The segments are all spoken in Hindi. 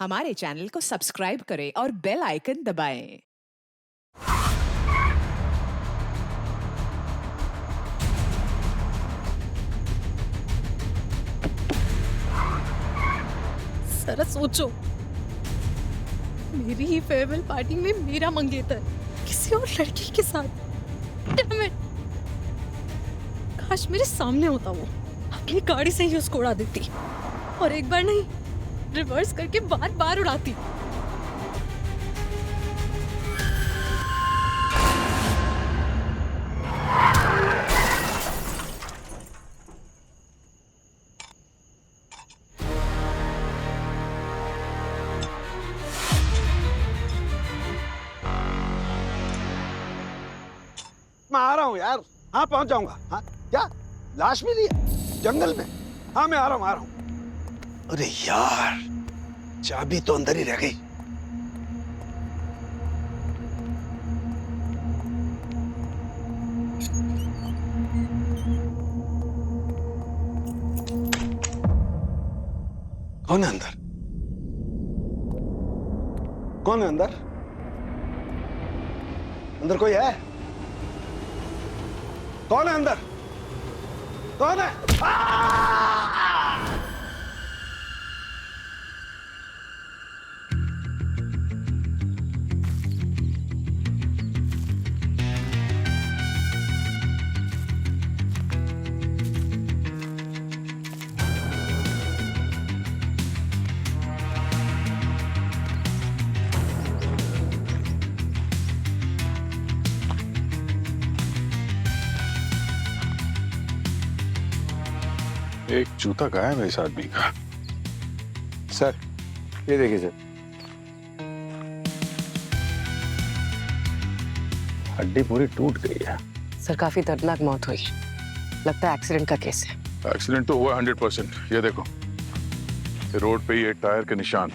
हमारे चैनल को सब्सक्राइब करें और बेल आइकन दबाएं। जरा सोचो, मेरी ही फेयरवेल पार्टी में मेरा मंगेतर किसी और लड़की के साथ। Damn it! काश मेरे सामने होता वो, अपनी गाड़ी से ही उसको उड़ा देती, और एक बार नहीं, रिवर्स करके बार बार उड़ाती। मैं आ रहा हूँ यार। हाँ पहुंच जाऊंगा। हाँ क्या लाश मिली है जंगल में? हाँ मैं आ रहा हूँ। अरे यार चाबी तो अंदर ही रह गई। कौन है अंदर? कौन है अंदर? अंदर कोई है? कौन है अंदर? कौन है? एक जूता गायब है इस आदमी का। सर ये देखिए सर, हड्डी पूरी टूट गई है। सर काफी दर्दनाक मौत हुई, लगता है एक्सीडेंट का केस है। एक्सीडेंट तो हुआ 100%। ये देखो, ये रोड पे ही एक टायर के निशान।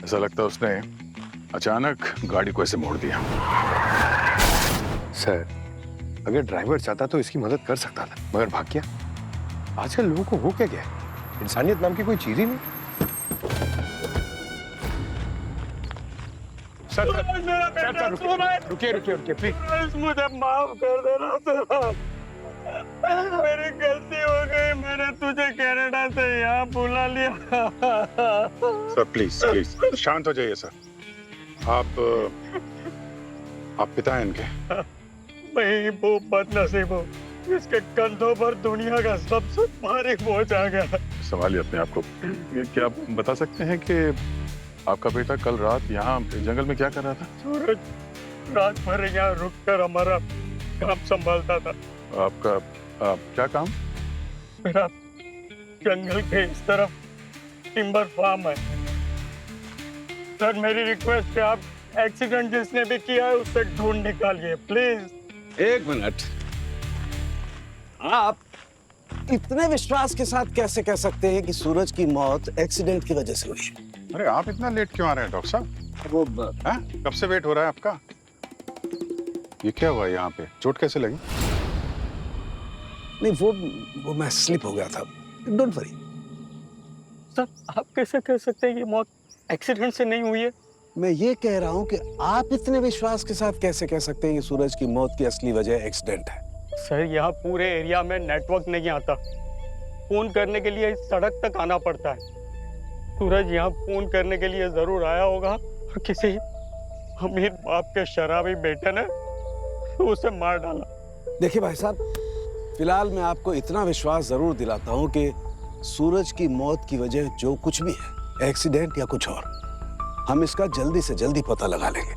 ऐसा लगता है उसने अचानक गाड़ी को ऐसे मोड़ दिया। सर अगर ड्राइवर चाहता तो इसकी मदद कर सकता था, मगर भाग गया। आजकल लोगों को हो क्या गया है, इंसानियत नाम की कोई चीज ही नहीं। सर रुकिए प्लीज। मुझे माफ कर देना सर, मेरी गलती हो गई। मैंने तुझे कनाडा से यहाँ बुला लिया। सर प्लीज प्लीज शांत हो जाइए सर। आप पिता हैं इनके? मैं वो बदनसीब हूँ जिसके कंधों पर दुनिया का सबसे भारी बोझ आ गया। संभालिए अपने आप को। क्या आप बता सकते हैं कि आपका बेटा कल रात यहाँ जंगल में क्या कर रहा था? सूरज रात भर यहाँ रुककर हमारा काम संभालता था। आपका क्या काम? मेरा जंगल के इस तरफ टिम्बर फार्म है। सर मेरी रिक्वेस्ट है, आप एक्सीडेंट जिसने भी किया है उससे ढूंढ निकालिए प्लीज। एक मिनट, आप इतने विश्वास के साथ कैसे कह सकते हैं कि सूरज की मौत एक्सीडेंट की वजह से हुई है? अरे आप इतना लेट क्यों आ रहे हैं डॉक्टर साहब? वो कब से वेट हो रहा है आपका? ये क्या हुआ यहाँ पे? चोट कैसे लगी? नहीं वो मैं स्लिप हो गया था। Don't worry. सर आप कैसे कह सकते हैं कि मौत एक्सीडेंट से नहीं हुई है? मैं ये कह रहा हूँ कि आप इतने विश्वास के साथ कैसे कह सकते हैं कि सूरज की मौत की असली वजह एक्सीडेंट है? सर यहाँ पूरे एरिया में नेटवर्क नहीं आता, फोन करने के लिए सड़क तक आना पड़ता है। सूरज यहाँ फोन करने के लिए जरूर आया होगा और किसी अमीर बाप के शराबी बेटे ने उसे मार डाला। देखिए भाई साहब, फिलहाल मैं आपको इतना विश्वास जरूर दिलाता हूँ कि सूरज की मौत की वजह जो कुछ भी है, एक्सीडेंट या कुछ और, हम इसका जल्दी से जल्दी पता लगा लेंगे।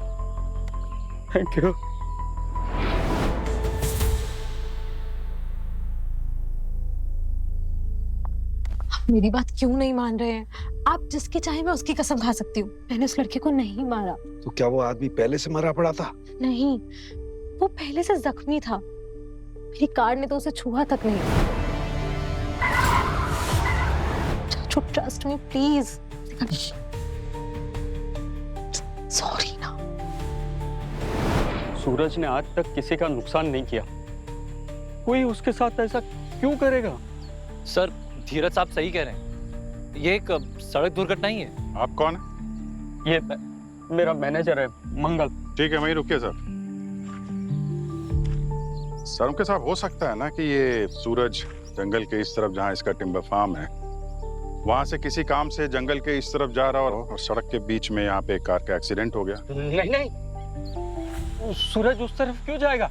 Thank you. मेरी बात क्यों नहीं मान रहे हैं? आप जिसकी चाहे मैं उसकी कसम खा सकती हूँ, मैंने उस लड़के को नहीं मारा। तो क्या वो आदमी पहले से मरा पड़ा था? नहीं, वो पहले से जख्मी था। मेरी कार ने तो उसे छुआ तक नहीं। Trust me please. सॉरी ना। सूरज ने आज तक किसी का नुकसान नहीं किया, कोई उसके साथ ऐसा क्यों करेगा? सर धीरज साहब सही कह रहे हैं, ये एक सड़क दुर्घटना ही है। आप कौन है? ये मेरा मैनेजर है मंगल। ठीक है, वहीं रुकिए सर। सर उनके साहब, हो सकता है ना कि ये सूरज जंगल के इस तरफ जहाँ इसका टिम्बर फार्म है, वहां से किसी काम से जंगल के इस तरफ जा रहा और सड़क के बीच में यहाँ पे एक कार का एक्सीडेंट हो गया। नहीं नहीं, सूरज उस तरफ क्यों जाएगा?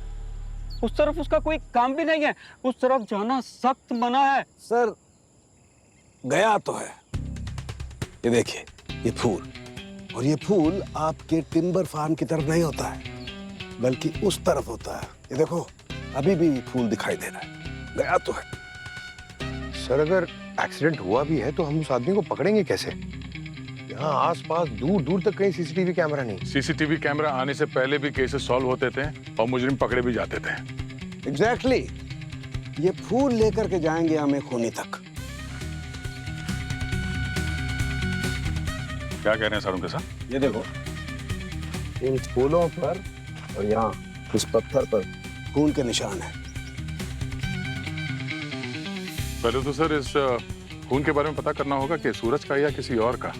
उस तरफ उसका कोई काम भी नहीं है। उस तरफ जाना सख्त मना है। सर गया तो है। ये देखिए, ये फूल, और ये फूल आपके टिम्बर फार्म की तरफ नहीं होता है, बल्कि उस तरफ होता है। ये देखो, अभी भी फूल दिखाई दे रहा है। गया तो है। सर अगर एक्सीडेंट हुआ भी है तो हम उस आदमी को पकड़ेंगे कैसे? यहाँ आसपास दूर दूर तक कहीं सीसीटीवी कैमरा नहीं। सीसीटीवी कैमरा आने से पहले भी केसेस सॉल्व होते थे और मुजरिम पकड़े भी जाते थे। एग्जैक्टली। ये फूल लेकर के जाएंगे हमें खूनी तक। क्या कह रहे हैं सर उनके साथ? ये देखो, इन फूलों पर और यहाँ इस पत्थर पर खून के निशान है। पहले तो सर इस खून के बारे में पता करना होगा कि सूरज का या किसी और का,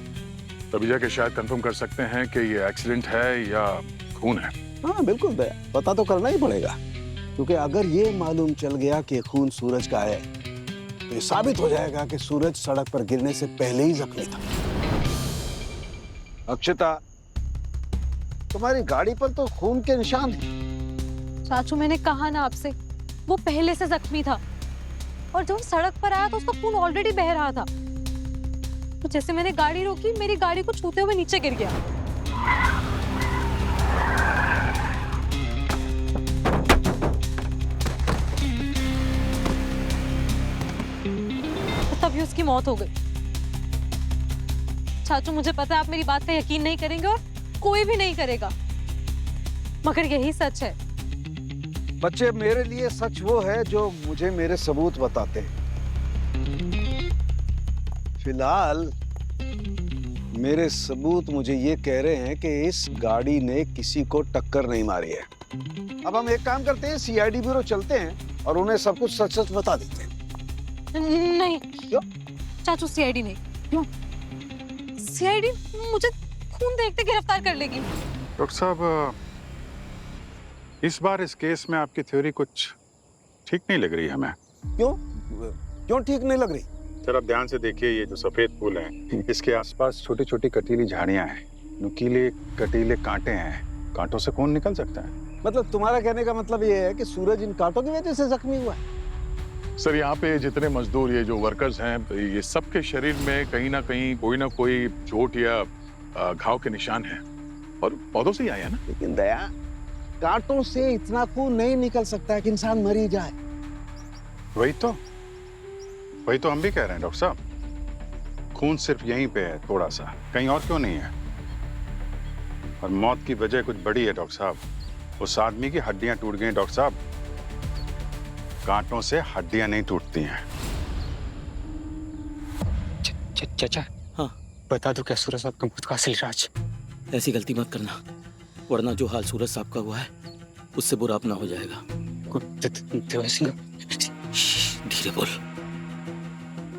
तभी जाके शायद कंफर्म कर सकते हैं कि ये एक्सीडेंट है या खून है। हाँ बिल्कुल दया, पता तो करना ही पड़ेगा, क्योंकि अगर ये मालूम चल गया कि खून सूरज का है तो ये साबित हो जाएगा कि सूरज सड़क पर गिरने से पहले ही जख्मी था। अक्षता, तुम्हारी गाड़ी पर तो खून के निशान हैं। चाचू मैंने कहा ना आपसे, वो पहले से जख्मी था और जब सड़क पर आया तो उसका खून ऑलरेडी बह रहा था। तो जैसे मैंने गाड़ी रोकी, मेरी गाड़ी को छूते हुए नीचे गिर गया। तो तभी उसकी मौत हो गई। चाचू मुझे पता है आप मेरी बात पे यकीन नहीं करेंगे और कोई भी नहीं करेगा, मगर यही सच है। बच्चे, मेरे लिए सच वो है जो मुझे मेरे सबूत बताते हैं। फिलहाल मेरे सबूत मुझे ये कह रहे हैं कि इस गाड़ी ने किसी को टक्कर नहीं मारी है। अब हम एक काम करते हैं, सीआईडी ब्यूरो चलते हैं और उन्हें सब कुछ सच सच बता देते हैं। नहीं क्यों? चाचू सीआईडी नहीं। क्यों? सीआईडी मुझे खून देखते गिरफ्तार कर लेगी। डॉक्टर साहब, इस बार इस केस में आपकी थ्योरी कुछ ठीक नहीं लग रही हमें। क्यों? क्यों ठीक नहीं लग रही? सर आप ध्यान से देखिए, ये जो सफेद फूल हैं, इसके आसपास छोटी छोटी कटीली झाड़ियां हैं, नुकीले कटीले कांटे हैं। कांटों से खून निकल सकता है। मतलब तुम्हारा कहने का मतलब ये है कि सूरज इन कांटों की वजह से जख्मी हुआ है? सर यहाँ पे जितने मजदूर, ये जो वर्कर्स हैं, ये सबके शरीर में कहीं ना कोई चोट या घाव के निशान हैं और पौधों से ही आया ना। लेकिन दया, कांटों से इतना खून नहीं निकल सकता कि इंसान मर ही जाए। वही तो हम भी कह रहे हैं डॉक्टर साहब। खून सिर्फ यहीं पे है, थोड़ा सा, कहीं और क्यों नहीं है? और मौत की वजह कुछ बड़ी है डॉक्टर साहब। उस आदमी की हड्डियां टूट गई डॉक्टर साहब। कांटों से हड्डियां नहीं टूटती हैं। चाचा, हाँ बता दो क्या सूरज साहब का मौत का असली राज? ऐसी गलती मत करना, वरना जो हाल सूरज साहब का हुआ है उससे बुरा अपना हो जाएगा। धीरे बोल,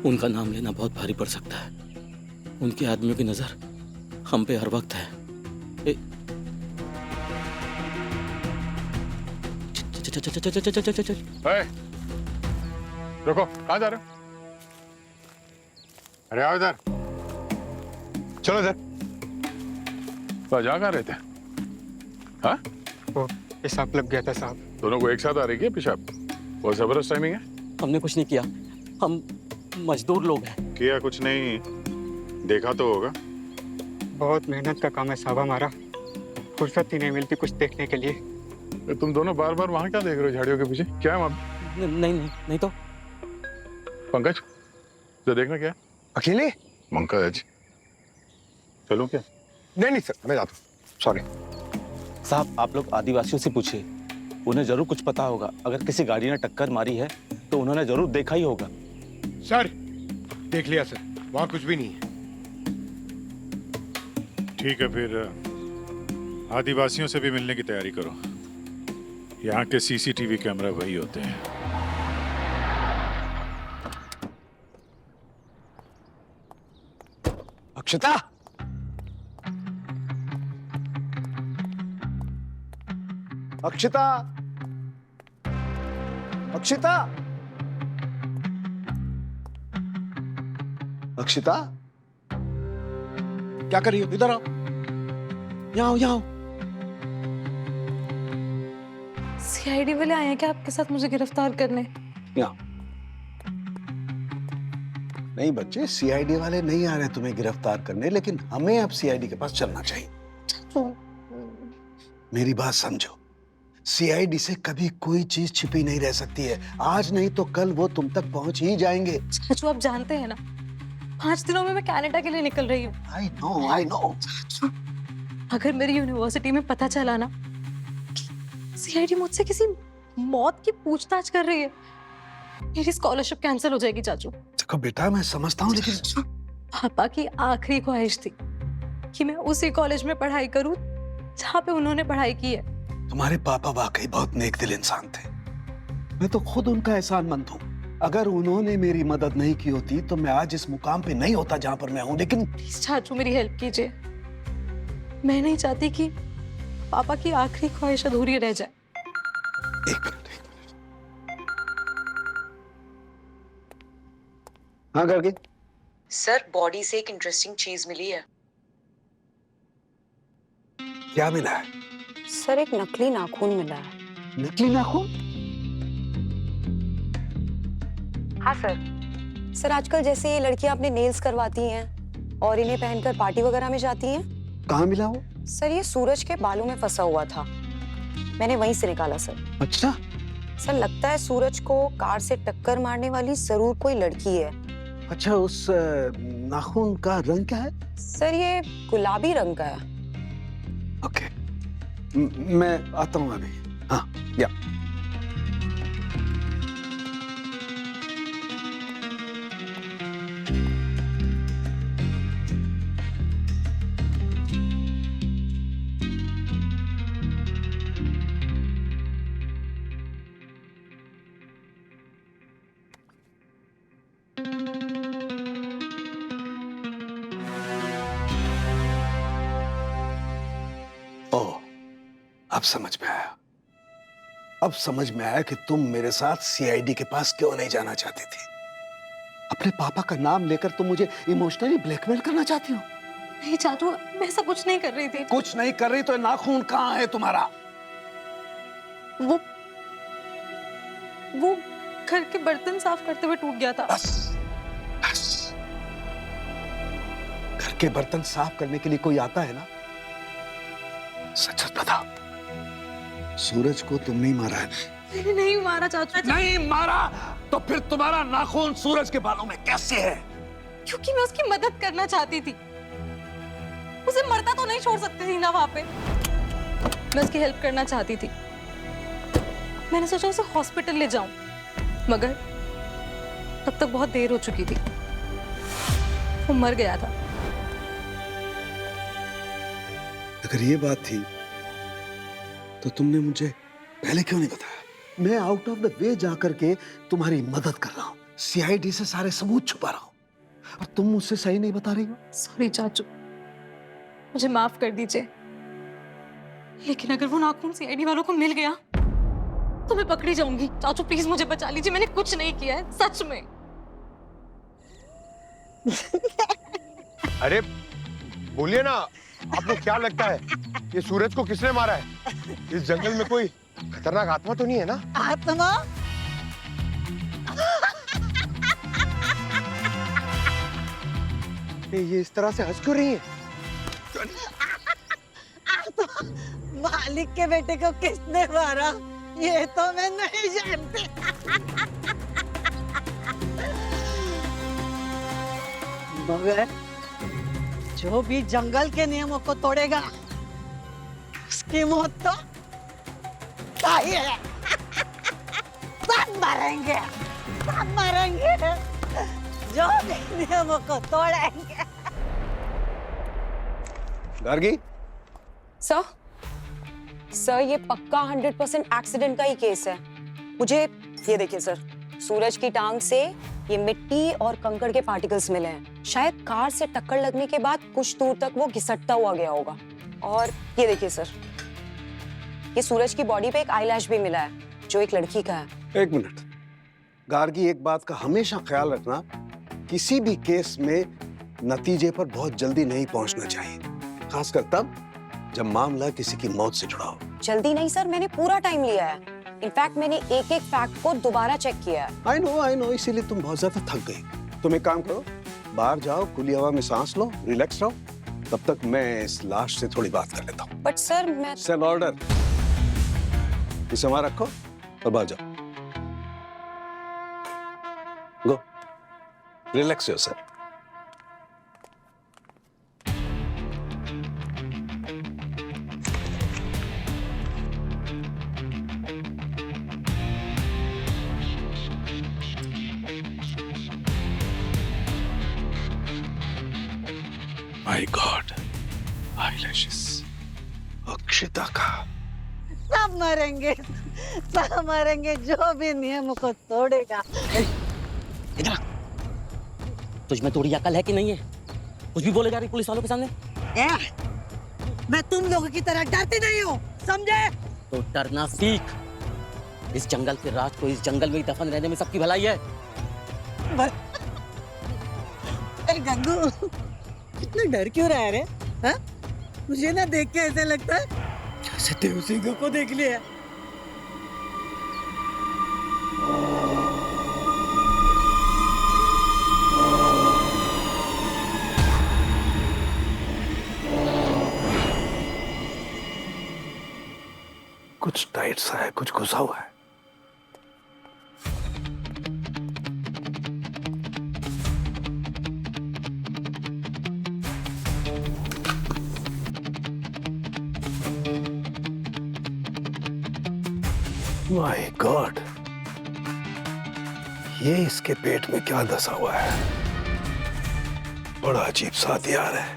उनका नाम लेना बहुत भारी पड़ सकता है। उनके आदमियों की नजर हम पे हर वक्त है। चल रुको, कहाँ जा रहे हो? अरे आओ इधर, चलो इधर। तो जा कहाँ रहे थे? हाँ, वो पेशाब लग गया था साहब। दोनों को एक साथ आ रही है पेशाब? बहुत जबरदस्त टाइमिंग है। हमने कुछ नहीं किया, हम मजदूर लोग हैं। किया कुछ नहीं, देखा तो होगा। बहुत मेहनत का काम है साहब हमारा, फुर्सत ही नहीं मिलती कुछ देखने के लिए। तो तुम दोनों बार बार वहाँ क्या देख रहे हो झाड़ियों के पीछे? क्या है वहाँ? नहीं तो पंकज, जो देखना क्या है? अकेले? पंकज, चलो क्या? नहीं सर, मैं जाता हूँ, सॉरी। साहब, आप लोग आदिवासियों से पूछिए, उन्हें जरूर कुछ पता होगा। अगर किसी गाड़ी ने टक्कर मारी है तो उन्होंने जरूर देखा ही होगा। सर देख लिया सर, वहाँ कुछ भी नहीं है। ठीक है, फिर आदिवासियों से भी मिलने की तैयारी करो। यहाँ के सीसीटीवी कैमरा वही होते हैं। अक्षता, अक्षता, अक्षता, अक्षता, क्या कर रही हो? इधर आओ, यहाँ आओ, यहाँ आओ। सीआईडी वाले आए हैं क्या आपके साथ मुझे गिरफ्तार करने? यहाँ। नहीं बच्चे, सीआईडी वाले नहीं आ रहे तुम्हें गिरफ्तार करने, लेकिन हमें अब सीआईडी के पास चलना चाहिए। मेरी बात समझो, सीआईडी से कभी कोई चीज छिपी नहीं रह सकती है। आज नहीं तो कल वो तुम तक पहुंच ही जाएंगे। चाचू आप जानते हैं ना, 5 दिनों में मैं कनाडा के लिए निकल रही हूँ। I know, I know. अगर मेरी यूनिवर्सिटी में पता चला ना सीआईडी मुझसे किसी मौत की पूछताछ कर रही है, मेरी स्कॉलरशिप कैंसिल हो जाएगी चाचू। देखो बेटा, मैं समझता हूँ, लेकिन पापा की आखिरी ख्वाहिश थी कि मैं उसी कॉलेज में पढ़ाई करूं जहाँ पे उन्होंने पढ़ाई की है। तुम्हारे पापा वाकई बहुत नेक दिल इंसान थे। मैं तो खुद उनका एहसानमंद हूँ। अगर उन्होंने मेरी मदद नहीं की होती तो मैं आज इस मुकाम पे नहीं होता जहाँ पर मैं हूँ। लेकिन प्लीज चाचू मेरी हेल्प कीजिए। मैं नहीं चाहती कि पापा की आखिरी ख्वाहिश अधूरी रह जाए। एक मिनट, एक मिनट। हाँ करके। सर बॉडी से एक इंटरेस्टिंग चीज मिली है। क्या मिला है? सर एक नकली नाखून मिला है। नकली नाखून? हाँ सर। सर आजकल जैसे ये लड़कियां अपने नेल्स करवाती हैं और इन्हें पहनकर पार्टी वगैरह में जाती हैं। कहाँ मिला वो? सर ये सूरज के बालों में फंसा हुआ था, मैंने वहीं से निकाला सर। अच्छा। सर लगता है सूरज को कार से टक्कर मारने वाली जरूर कोई लड़की है। अच्छा, उस नाखून का रंग क्या है? सर ये गुलाबी रंग का है। ओके, मैं आता हूँ अभी। हाँ, या। अब समझ में आया। अब समझ में आया कि तुम मेरे साथ सीआईडी के पास क्यों नहीं जाना चाहती थी। अपने पापा का नाम लेकर तुम मुझे इमोशनली ब्लैकमेल करना चाहती हो। नहीं चाचू, मैं ऐसा कुछ नहीं कर रही थी। कुछ नहीं कर रही तो नाखून कहाँ है तुम्हारा? वो घर के बर्तन साफ करते हुए टूट गया था। बस, बस। घर के बर्तन साफ करने के लिए कोई आता है ना? सच सच बता, सूरज को तुमने ही मारा है? मैंने नहीं मारा चाचू। नहीं मारा तो फिर तुम्हारा नाखून सूरज के बालों में कैसे है? क्योंकि मैं उसकी मदद करना चाहती थी। उसे मरता तो नहीं छोड़ सकती थी ना वहां पे। मैं उसकी हेल्प करना चाहती थी। मैंने सोचा उसे हॉस्पिटल ले जाऊं, मगर तब तक बहुत देर हो चुकी थी। वो मर गया था। अगर ये बात थी तो तुमने मुझे पहले क्यों नहीं बताया? मैं आउट ऑफ द वे जाकर के तुम्हारी मदद कर रहा हूँ, सीआईडी से सारे सबूत छुपा रहा हूँ, और तुम मुझसे सही नहीं बता रही हो। सॉरी चाचू, मुझे माफ कर दीजिए। लेकिन अगर वो नाखून सीआईडी वालों को मिल गया तो मैं पकड़ी जाऊंगी। चाचू प्लीज मुझे बचा लीजिए, मैंने कुछ नहीं किया है, सच में। अरे बोलिए ना, आपको क्या लगता है ये सूरज को किसने मारा है? इस जंगल में कोई खतरनाक आत्मा तो नहीं है ना? आत्मा? ये इस तरह से हंस क्यों रही है? मालिक के बेटे को किसने मारा ये तो मैं नहीं जानती। मगर जो भी जंगल के नियमों को तोड़ेगा उसकी मौत तो तय है। सब मरेंगे, सब मरेंगे जो भी नियमों को तोड़ेंगे। गार्गी, सर ये पक्का 100% एक्सीडेंट का ही केस है। मुझे ये देखिए सर, सूरज की टांग से ये मिट्टी और कंकड़ के पार्टिकल्स मिले हैं। शायद कार से टक्कर लगने के बाद कुछ दूर तक वो घिसटता हुआ गया होगा। और ये देखिए सर, ये सूरज की बॉडी पे एक आईलैश भी मिला है जो एक लड़की का है। एक मिनट, गार्गी, एक बात का हमेशा ख्याल रखना, किसी भी केस में नतीजे पर बहुत जल्दी नहीं पहुंचना चाहिए, खासकर तब जब मामला किसी की मौत से जुड़ा हो। जल्दी नहीं सर, मैंने पूरा टाइम लिया है। इनफैक्ट मैंने एक एक फैक्ट को दोबारा चेक किया है। आई नो, इसीलिए तुम बहुत ज्यादा थक गई। तुम एक काम करो, बाहर जाओ, खुली हवा में सांस लो, रिलैक्स रहो, तब तक मैं इस लाश से थोड़ी बात कर लेता हूँ। बट सर मैं सेल ऑर्डर, इसे वहां रखो और बाहर जाओ। गो, रिलैक्स हो sir. My God, eyelashes, Akshita का। सब मरेंगे, सब मरेंगे, जो भी नियम को तोड़ेगा। इधर आ। तुझ में थोड़ी अकल है कि नहीं है? कुछ भी बोले जा रही पुलिस वालों के सामने? मैं तुम लोगों की तरह डरती नहीं हूँ, समझे? तो डरना सीख। इस जंगल के राज को इस जंगल में ही दफन रहने में सबकी भलाई है। अरे गंगू, इतना डर क्यों रहा है रे? हाँ? मुझे ना देख के ऐसा लगता है जैसे देव सिंह को देख लिया। कुछ टाइट सा है, कुछ घुसा हुआ है। माय गॉड, ये इसके पेट में क्या धसा हुआ है? बड़ा अजीब सा हथियार है,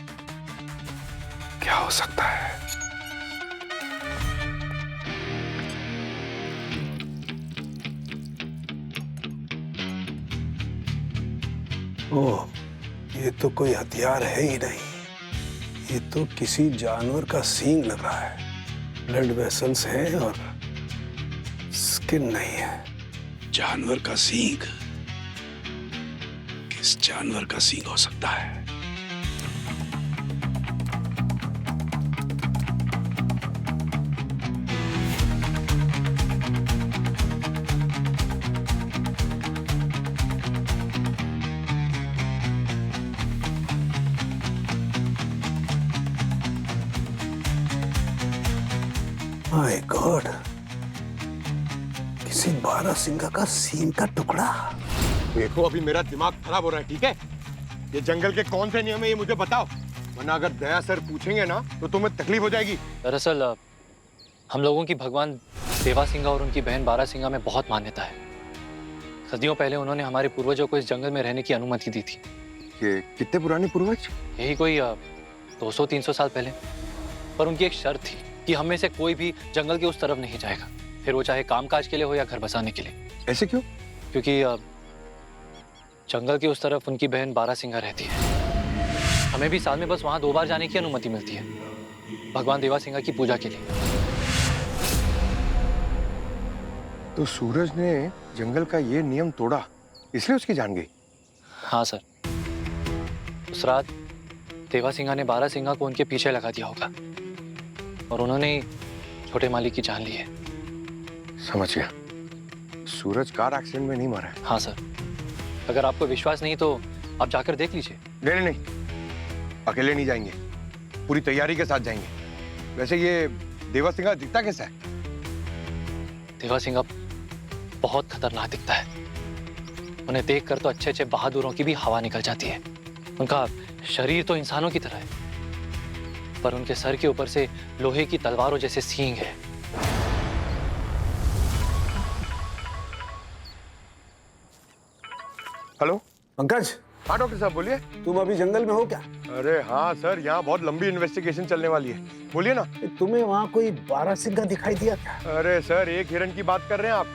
क्या हो सकता है? ओह, ये तो कोई हथियार है ही नहीं, ये तो किसी जानवर का सींग लग रहा है। ब्लड वेसल्स हैं और स्किन नहीं है। जानवर का सींग, किस जानवर का सींग हो सकता है? माय गॉड, किसी बारहसिंगा का सींग का टुकड़ा। देखो, अभी मेरा दिमाग खराब हो रहा है, ठीक है? ये जंगल के कौन से नियम है ये मुझे बताओ, वरना अगर दया सर पूछेंगे ना तो तुम्हें तकलीफ हो जाएगी। दरअसल हम लोगों की भगवान देवासिंगा और उनकी बहन बारासिंगा में बहुत मान्यता है। सदियों पहले उन्होंने हमारे पूर्वजों को इस जंगल में रहने की अनुमति दी थी। ये कितने पुराने पूर्वज? यही कोई 200-300 साल पहले। पर उनकी एक शर्त थी कि हम में से कोई भी जंगल के उस तरफ नहीं जाएगा, फिर वो चाहे कामकाज के लिए हो या घर बसाने के लिए। ऐसे क्यों? क्योंकि जंगल के उस तरफ उनकी बहन बारासिंगा रहती है। हमें भी साल में बस वहां 2 बार जाने की अनुमति मिलती है, भगवान देवासिंगा की पूजा के लिए। तो सूरज ने जंगल का ये नियम तोड़ा, इसलिए उसकी जान गई? हाँ सर, उस रात देवासिंगा ने बारासिंगा को उनके पीछे लगा दिया होगा और उन्होंने छोटे मालिक की जान ली है। समझ गया। सूरज कार एक्सीडेंट में नहीं मरा है? हाँ सर, अगर आपको विश्वास नहीं तो आप जाकर देख लीजिए। नहीं नहीं नहीं, अकेले नहीं जाएंगे, पूरी तैयारी के साथ जाएंगे। वैसे ये देवासिंगा दिखता कैसा है? देवासिंगा बहुत खतरनाक दिखता है। उन्हें देखकर तो अच्छे अच्छे बहादुरों की भी हवा निकल जाती है। उनका शरीर तो इंसानों की तरह है, पर उनके सर के ऊपर से लोहे की तलवारों जैसे सींग है। हेलो पंकज। हाँ डॉक्टर साहब बोलिए। तुम अभी जंगल में हो क्या? अरे हाँ सर, यहाँ बहुत लंबी इन्वेस्टिगेशन चलने वाली है। बोलिए ना। तुम्हें वहाँ कोई बारहसिंगा दिखाई दिया क्या? अरे सर, एक हिरन की बात कर रहे हैं आप?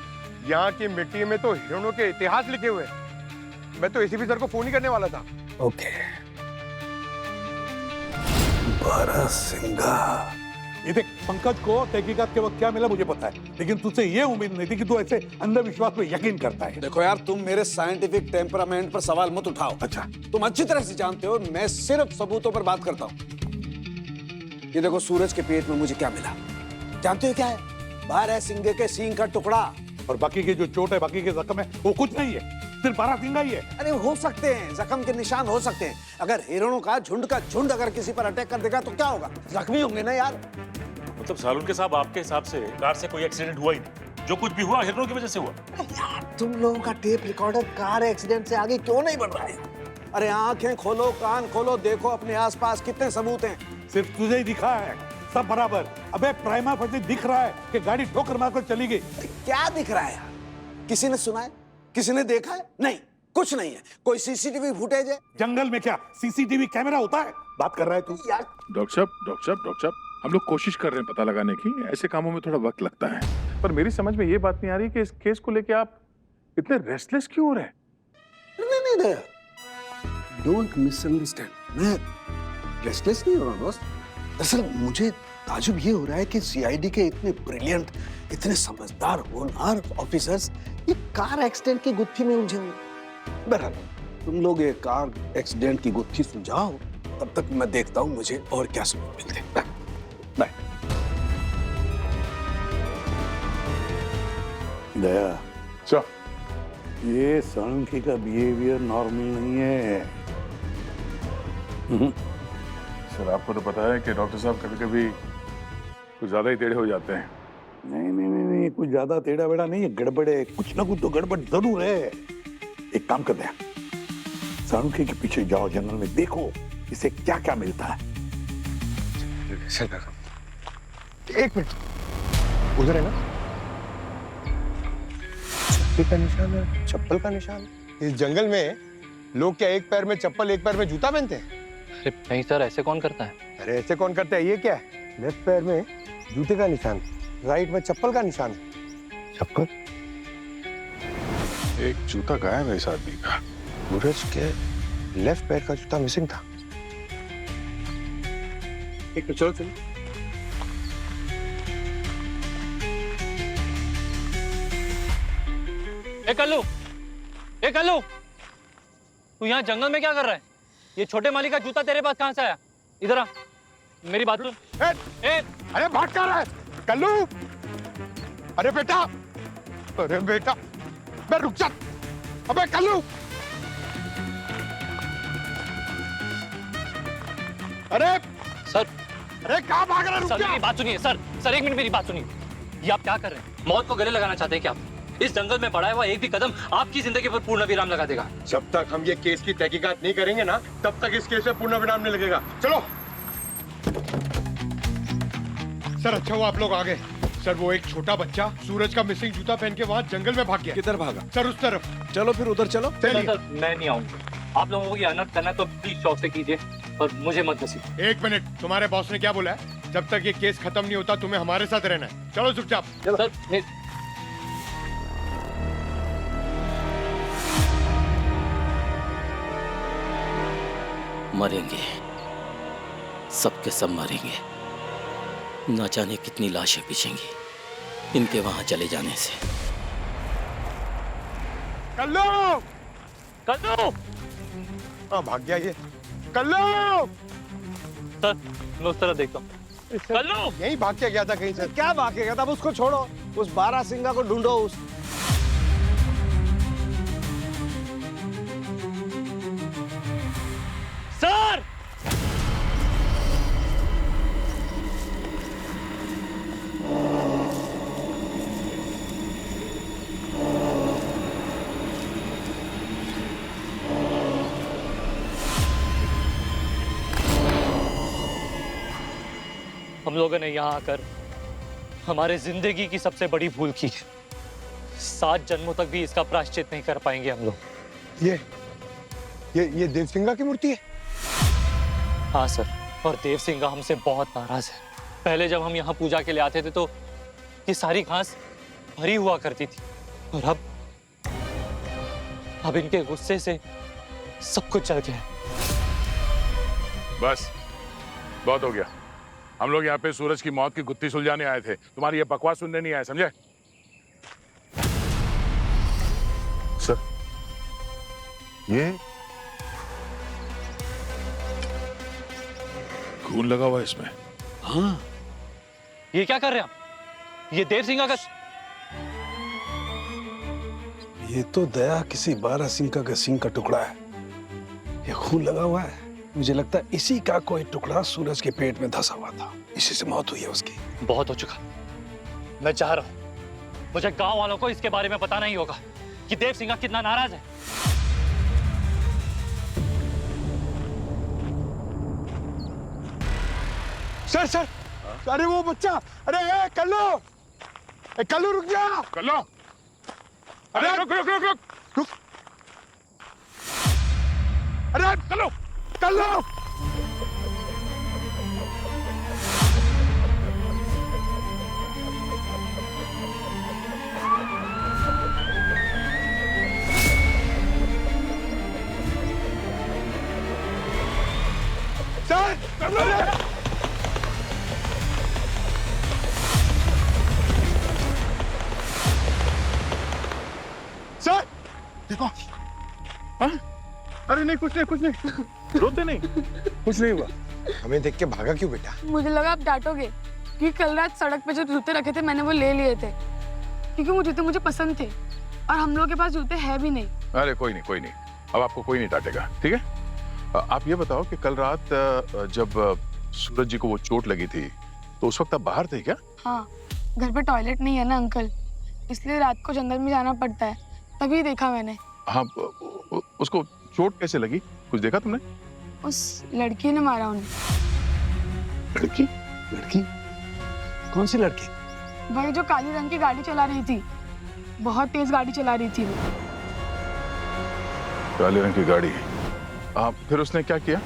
यहाँ की मिट्टी में तो हिरणों के इतिहास लिखे हुए हैं। मैं तो एसीपी सर को फोन ही करने वाला था। ओके। बारासिंगा। ये देख, पंकज को तहकीकात के वक्त क्या मिला मुझे पता है, लेकिन तुझसे ये उम्मीद नहीं थी कि तू ऐसे अंधविश्वास पे यकीन करता है। देखो यार, तुम मेरे साइंटिफिक टेम्परामेंट पर सवाल मत उठाओ। अच्छा, तुम अच्छी तरह से जानते हो मैं सिर्फ सबूतों पर बात करता हूँ। ये देखो, सूरज के पेट में मुझे क्या मिला जानते हो क्या है? बारहसिंगे के सींग का टुकड़ा। और बाकी की जो चोट है, बाकी के जख्म है, वो कुछ नहीं है, सिर्फ बारासिंगा ही है। अरे हो सकते हैं, जख्म के निशान हो सकते हैं। अगर हिरणों का झुंड अगर किसी पर अटैक कर देगा तो क्या होगा? जख्मी होंगे ना यार। मतलब सालून के साहब, आपके हिसाब से कार से कोई एक्सीडेंट हुआ ही नहीं, जो कुछ भी हुआ हिरणों की वजह से हुआ। यार तुम लोगों का टेप रिकॉर्डर कार एक्सीडेंट से आगे क्यों नहीं बढ़ रहा है? अरे आंखें खोलो, कान खोलो, देखो अपने आसपास कितने सबूत हैं। सिर्फ तुझे ही दिखा है, सब बराबर। अबे प्राइमा फर्जी दिख रहा है कि गाड़ी ठोकर मारकर चली गई। क्या दिख रहा है यार? किसी ने सुना है? किसी ने देखा है? नहीं, कुछ नहीं है। कोई सीसीटीवी फुटेज है? जंगल में क्या सीसीटीवी कैमरा होता है? बात कर रहा है तू यार। डॉक्टर साहब, हम लोग कोशिश कर रहे हैं पता लगाने की। ऐसे कामों में थोड़ा वक्त लगता है, पर मेरी समझ में ये बात नहीं आ रही कि इस केस को लेके आप इतने रेस्टलेस क्यों हो रहे हैं? नहीं, डोंट मिसअंडरस्टैंड। मैं रेस्टलेस नहीं हो रहा दोस्त। दरअसल मुझे ताजुब ये हो रहा है कि सीआईडी के इतने ब्रिलियंट, इतने समझदार, होनहार ऑफिसर्स ये कार एक्सीडेंट की गुत्थी में उलझे हुए। बहरहाल तुम लोग ये कार एक्सीडेंट की गुत्थी सुलझाओ, तब तक मैं देखता हूँ मुझे और क्या सबूत मिलते हैं। बाय। दया, ये सालुंकी का बिहेवियर नॉर्मल नहीं है। सर, आपको तो पता है कि डॉक्टर साहब कभी-कभी कुछ ज्यादा ही टेढ़े हो जाते हैं। नहीं, कुछ ज्यादा टेढ़ा बेड़ा नहीं है, गड़बड़ है, कुछ ना कुछ तो गड़बड़ जरूर है। एक काम करते हैं, सालुंकी के पीछे जाओ, जंगल में देखो इसे क्या क्या मिलता है। एक मिनट, उधर है ना चप्पल का निशान है। चप्पल का निशान? इस जंगल में लोग क्या एक पैर में चप्पल एक पैर में जूता पहनते हैं? अरे नहीं सर, ऐसे कौन करता है? अरे ऐसे कौन करता है? ये क्या है? लेफ्ट पैर में जूते का निशान, राइट में चप्पल का निशान है। चप्पल? एक जूता गायब है इस आदमी का। सूरज के लेफ्ट पैर का जूता मिसिंग था। एक चलो चलो। ए कल्लू, तू यहाँ जंगल में क्या कर रहा है? ये छोटे माली का जूता तेरे पास कहाँ से आया? इधर आ, मेरी बात सुन। अरे भाग क्या रहा है कल्लू? अरे बेटा, मैं रुक जा। अबे कल्लू, अरे सर, अरे कहाँ भाग रहा है? रुक सर जा। मेरी बात सुनिए सर, एक मिनट मेरी बात सुनिए। ये आप क्या कर रहे हैं? मौत को गले लगाना चाहते हैं क्या आप? इस जंगल में बढ़ाया हुआ एक भी कदम आपकी जिंदगी पर पूर्ण विराम लगा देगा। जब तक हम ये केस की तहकीकात नहीं करेंगे ना, तब तक इस केस में पूर्ण विराम नहीं लगेगा। चलो सर, अच्छा हुआ आप लोग आ गए। सर, वो एक छोटा बच्चा सूरज का मिसिंग जूता पहन के वहाँ जंगल में भाग गया। किधर भागा? सर उस तरफ। चलो फिर उधर चलो। सर, मैं नहीं आऊंगा। आप लोगों को ये अनर्थ करना है तो प्लीज शौक से कीजिए, पर मुझे मत घसीटिए। एक मिनट, तुम्हारे बॉस ने क्या बोला है? जब तक ये केस खत्म नहीं होता तुम्हें हमारे साथ रहना है। चलो चुपचाप। सर, मरेंगे, सबके सब मरेंगे। न जाने कितनी लाशें बिछेंगी इनके वहां चले जाने से। कल्लू! हाँ, भाग गया ये। कल्लू! सर, मैं उस तरह देखता हूँ। कल्लू! यही भाग के गया था कहीं से। क्या भाग के गया था? अब उसको छोड़ो, उस बारासिंगा को ढूंढो। उस सर! हम लोगों ने यहाँ आकर हमारे जिंदगी की सबसे बड़ी भूल की। 7 जन्मों तक भी इसका प्रायश्चित नहीं कर पाएंगे हम लोग। ये देवसिंगा की मूर्ति है? हाँ सर, और देवसिंगा हमसे बहुत नाराज है। पहले जब हम यहाँ पूजा के लिए आते थे तो ये सारी घास भरी हुआ करती थी, और अब इनके गुस्से से सब कुछ चल गया। बस बहुत हो गया। हम लोग यहाँ पे सूरज की मौत की गुत्थी सुलझाने आए थे, तुम्हारी ये बकवास सुनने नहीं आए, समझे? सर ये खून लगा हुआ है इसमें। हाँ, ये क्या कर रहे हैं आप? ये देव सिंह का ये तो दया किसी बारह सिंह का सिंह का टुकड़ा है। ये खून लगा हुआ है। मुझे लगता है इसी का कोई टुकड़ा सूरज के पेट में धंसा हुआ था, इसी से मौत हुई है उसकी। बहुत हो चुका। मैं चाह रहा हूं मुझे गांव वालों को इसके बारे में बताना ही होगा कि देव सिंह कितना नाराज है। सर सर, अरे वो बच्चा, अरे कल्लू, कल्लू रुक जा। कल्लू, अरे रुक रुक रुक रुक रुक। अरे कल्लू, कल्लू, सर, अरे सर, देखो। हाँ? अरे नहीं, कुछ नहीं, कुछ नहीं, रोते नहीं, कुछ नहीं हुआ। हमें देख के भागा क्यों बेटा? मुझे लगा आप डांटोगे कि कल रात सड़क पे जो जूते रखे थे मैंने वो ले लिए थे, क्योंकि वो जूते मुझे पसंद थे और हम लोग के पास जूते हैं भी नहीं। अरे कोई नहीं, कोई नहीं, अब आपको कोई नहीं डांटेगा, ठीक है? आप ये बताओ कि कल रात जब सूरज जी को वो चोट लगी थी तो उस वक्त आप बाहर थे क्या? हाँ, घर पे टॉयलेट नहीं है ना अंकल, इसलिए रात को जंगल में जाना पड़ता है, तभी देखा मैंने। हाँ, उसको चोट कैसे लगी, कुछ देखा तुमने? उस लड़की ने मारा उन्हें। लड़की? लड़की? कौन सी लड़की? वही जो काली रंग की गाड़ी चला रही थी, बहुत तेज गाड़ी चला रही थी वो। काले रंग की गाड़ी। फिर उसने क्या किया?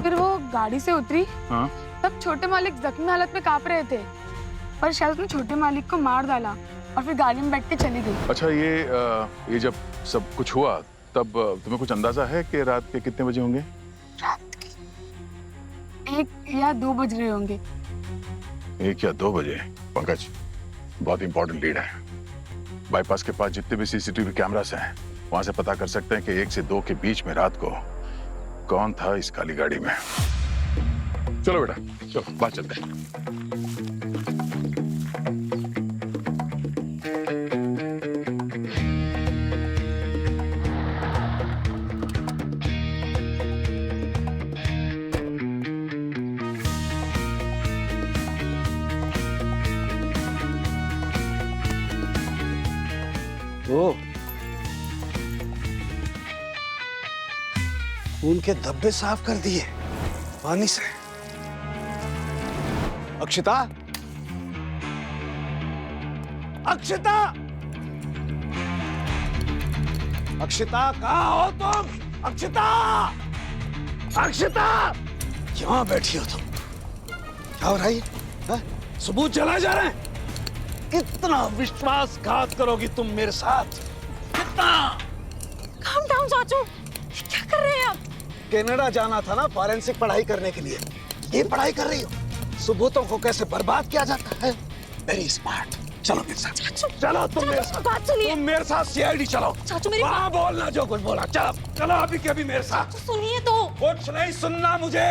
फिर वो गाड़ी से उतरी। हाँ? तब छोटे मालिक जख्मी हालत में कांप रहे थे, पर शायद उसने छोटे मालिक को मार डाला और फिर गाड़ी में बैठ के चली गई। अच्छा, ये जब सब कुछ हुआ तब तुम्हें कुछ अंदाजा है कि रात के कितने बजे होंगे? रात के 1 या 2 बज रहे होंगे। 1 या 2 बजे। पंकज, बहुत इंपॉर्टेंट लीड है। बाईपास के पास जितने भी सीसीटीवी कैमरास हैं वहां से पता कर सकते हैं कि 1 से 2 के बीच में रात को कौन था इस काली गाड़ी में। चलो बेटा, चलो बात चलते हैं। उनके धब्बे साफ कर दिए पानी से। अक्षिता, अक्षिता, अक्षिता, कहाँ हो तुम? अक्षिता, अक्षिता, यहाँ बैठी हो तुम? क्या हो रहा है? सबूत जलाए जा रहे हैं। कितना विश्वासघात करोगी तुम मेरे साथ? कितना? Calm down, चाचू। क्या कर रहे हैं आप? कनाडा जाना था ना फॉरेंसिक पढ़ाई करने के लिए, ये पढ़ाई कर रही हो? सबूतों को कैसे बर्बाद किया जाता है। Very smart. चलो मेरे साथ। चाचू, चलो तुम मेरे साथ। बात सुनिए। तुम मेरे साथ सीआईडी चलो। चाचू मेरी वहाँ बोलना जो कुछ बोला। चलो चलो अभी के अभी मेरे साथ। सुनिए तो। कुछ नहीं सुनना मुझे।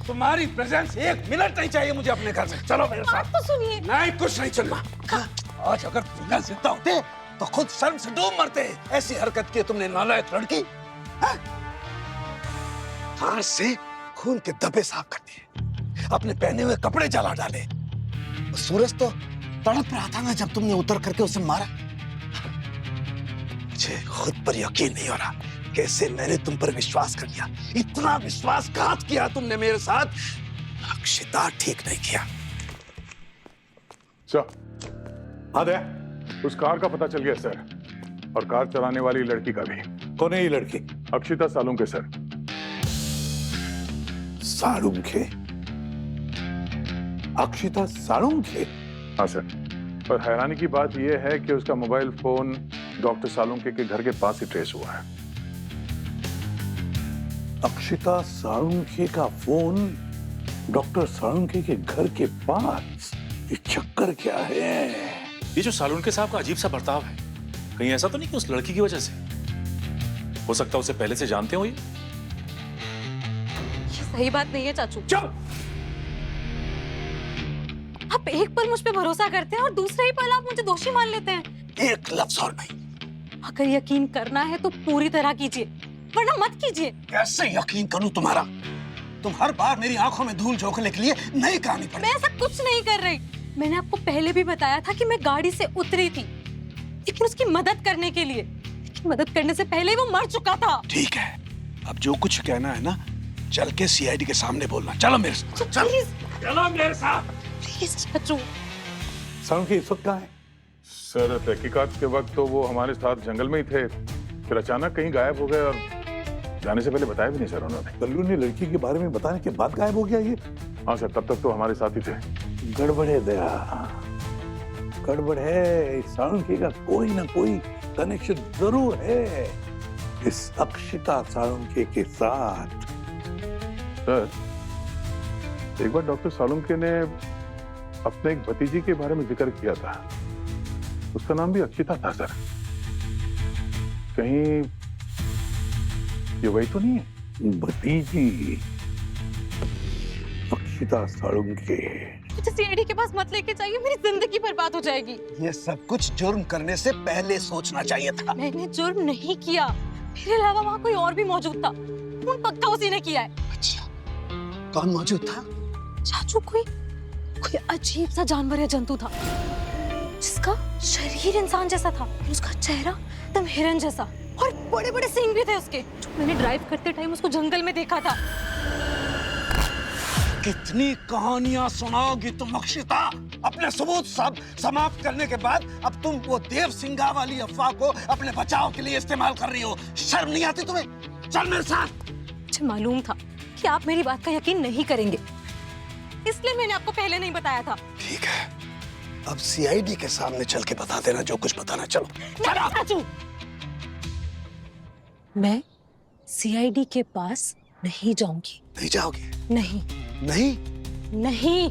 तुम्हारी प्रेजेंस 1 मिनट नहीं चाहिए मुझे अपने घर से। चलो मेरे साथ। तो सुनिए। नहीं, कुछ नहीं सुनना। आज अगर तुम जिंदा होते तो खुद शर्म से डूब मरते। ऐसी हरकत की तुमने, नालायक लड़की। कार से खून के धब्बे साफ कर दिए, अपने पहने हुए कपड़े जला डाले। सूरज तो तड़प रहा था ना जब तुमने उतर करके उसे मारा। मुझे खुद पर यकीन नहीं हो रहा कैसे मैंने तुम पर विश्वास कर लिया। इतना विश्वासघात किया तुमने मेरे साथ। अक्षिता, ठीक नहीं किया। उस कार का पता चल गया सर, और कार चलाने वाली लड़की का भी। कौन है ये लड़की? अक्षिता सालुंके सर। सालुंके? अक्षिता सालुंके? हाँ सर, और हैरानी की बात यह है कि उसका मोबाइल फोन डॉक्टर सालुंके के घर के पास ही ट्रेस हुआ है। अक्षिता साळुंखे का फोन डॉक्टर साळुंखे के घर के पास, ये चक्कर क्या है? ये जो सालुनके साहब का अजीब सा बर्ताव है, कहीं ऐसा तो नहीं कि उस लड़की की वजह से? हो सकता है उसे पहले से जानते हो ये सही बात नहीं है चाचू। चुप! आप एक पल मुझ पे भरोसा करते हैं और दूसरे ही पल आप मुझे दोषी मान लेते हैं। एक लफ्ज और नहीं। अगर यकीन करना है तो पूरी तरह कीजिए, वरना मत कीजिए। कैसे यकीन करूं तुम्हारा? तुम हर बार मेरी आंखों में धूल झोंकने के लिए नई कहानी पढ़। मैं ऐसा कुछ नहीं कर रही। मैंने आपको पहले भी बताया था कि मैं गाड़ी से उतरी थी, लेकिन उसकी मदद करने के लिए। लेकिन मदद करने से पहले ही वो मर चुका था। ठीक है, अब जो कुछ कहना है ना, चल के सीआईडी के सामने बोलना। चलो मेरे साथ। चलो मेरे साथ। प्लीज चाचू। साळुंखे इस वक्त कहाँ है? सर तहकीकात के वक्त तो वो हमारे साथ जंगल में ही थे, फिर अचानक कहीं गायब हो गए और जाने से पहले बताया भी नहीं सर उन्होंने। कल्लू ने लड़की के बारे में बताने के बाद गायब हो गया ये? हाँ सर, तब तक तो हमारे साथ ही थे। गड़बड़ है दया, गड़बड़ है। इस साळुंखे का कोई ना कोई कनेक्शन जरूर है इस अक्षिता साळुंखे के साथ। सर, एक बार डॉक्टर सालुंखे ने अपने एक भतीजी के बारे में जिक्र किया था, उसका नाम भी अक्षिता था सर। कहीं ये वही तो नहीं है? भतीजी अक्षिता साळुंखे। मुझे सीआईडी के पास मत लेके जाइए, मेरी जिंदगी बर्बाद हो जाएगी। ये सब कुछ जुर्म करने से पहले सोचना चाहिए था। मैंने जुर्म नहीं किया, मेरे अलावा वहाँ कोई और भी मौजूद था। खून पक्का उसी ने किया है। अच्छा, कौन मौजूद था? चाचू, कोई अजीब सा जानवर या जंतु था जिसका शरीर इंसान जैसा था, उसका चेहरा एकदम हिरन जैसा और बड़े बड़े सींग भी थे उसके। जो मैंने ड्राइव करते टाइम उसको जंगल में देखा था। कितनी कहानियां सुनाओगी तुम अक्षिता? अपने सबूत सब समाप्त करने के बाद अब तुम वो देव सिंगा वाली अफवाह को अपने बचाव के लिए इस्तेमाल कर रही हो। शर्म नहीं आती तुम्हें? चल मेरे साथ। मुझे मालूम था कि आप मेरी बात का यकीन नहीं करेंगे, इसलिए मैंने आपको पहले नहीं बताया था। ठीक है, अब सीआईडी के सामने चल के बता देना जो कुछ बताना। चलो। चाचू, मैं सीआईडी के पास नहीं जाऊंगी। नहीं जाओगी? नहीं नहीं नहीं।